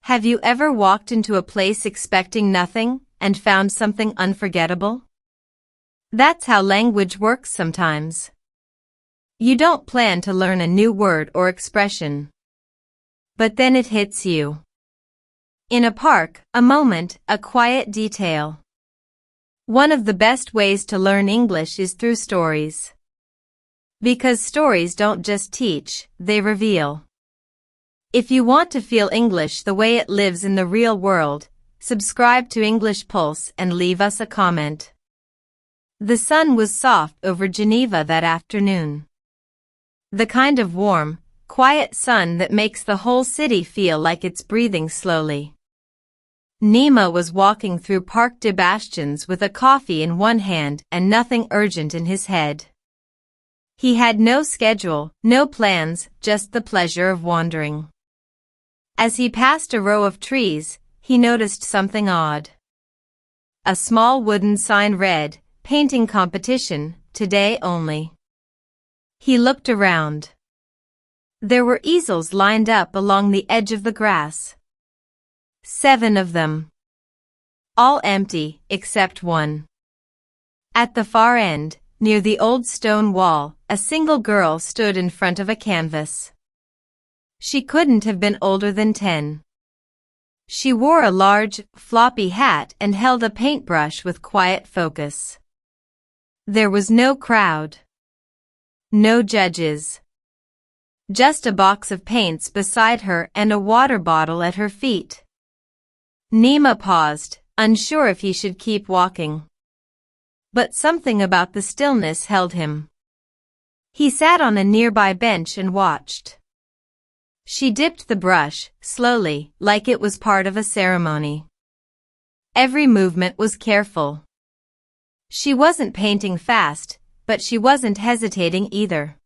Have you ever walked into a place expecting nothing and found something unforgettable? That's how language works sometimes. You don't plan to learn a new word or expression, but then it hits you. In a park, a moment, a quiet detail. One of the best ways to learn English is through stories. Because stories don't just teach, they reveal. If you want to feel English the way it lives in the real world, subscribe to EnglishPulse and leave us a comment. The sun was soft over Geneva that afternoon. The kind of warm, quiet sun that makes the whole city feel like it's breathing slowly. Nima was walking through Parc des Bastions with a coffee in one hand and nothing urgent in his head. He had no schedule, no plans, just the pleasure of wandering. As he passed a row of trees, he noticed something odd. A small wooden sign read, "Painting competition, today only." He looked around. There were easels lined up along the edge of the grass. 7 of them. All empty, except one. At the far end, near the old stone wall, a single girl stood in front of a canvas. She couldn't have been older than 10. She wore a large, floppy hat and held a paintbrush with quiet focus. There was no crowd. No judges. Just a box of paints beside her and a water bottle at her feet. Nima paused, unsure if he should keep walking. But something about the stillness held him. He sat on a nearby bench and watched. She dipped the brush, slowly, like it was part of a ceremony. Every movement was careful. She wasn't painting fast, but she wasn't hesitating either.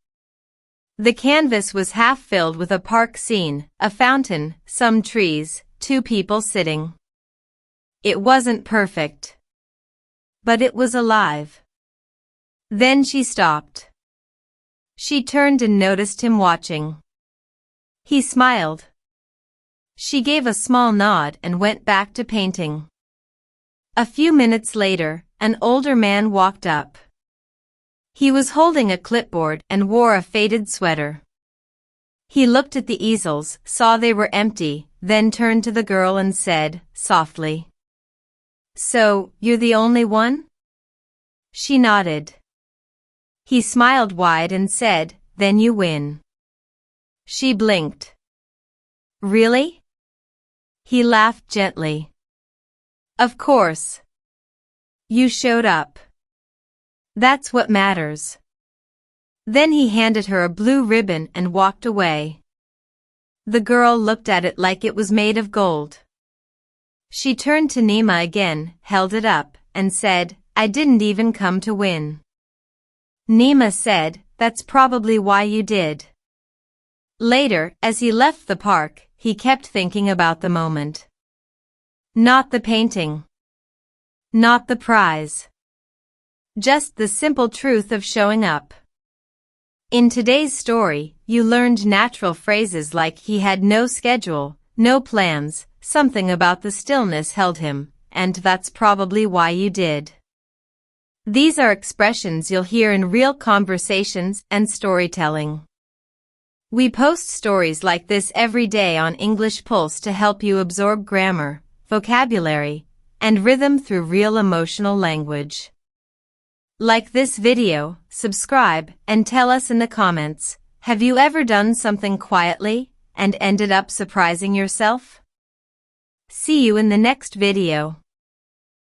The canvas was half filled with a park scene, a fountain, some trees, 2 people sitting. It wasn't perfect, but it was alive. Then she stopped. She turned and noticed him watching. He smiled. She gave a small nod and went back to painting. A few minutes later, an older man walked up. He was holding a clipboard and wore a faded sweater. He looked at the easels, saw they were empty, then turned to the girl and said, softly, "So, you're the only one?" She nodded. He smiled wide and said, "Then you win." She blinked. "Really?" He laughed gently. "Of course. You showed up. That's what matters." Then he handed her a blue ribbon and walked away. The girl looked at it like it was made of gold. She turned to Nima again, held it up, and said, "I didn't even come to win." Nima said, "That's probably why you did." Later, as he left the park, he kept thinking about the moment. Not the painting. Not the prize. Just the simple truth of showing up. In today's story, you learned natural phrases like he had no schedule, no plans, something about the stillness held him, and that's probably why you did. These are expressions you'll hear in real conversations and storytelling. We post stories like this every day on EnglishPulse to help you absorb grammar, vocabulary, and rhythm through real emotional language. Like this video, subscribe, and tell us in the comments, have you ever done something quietly and ended up surprising yourself? See you in the next video.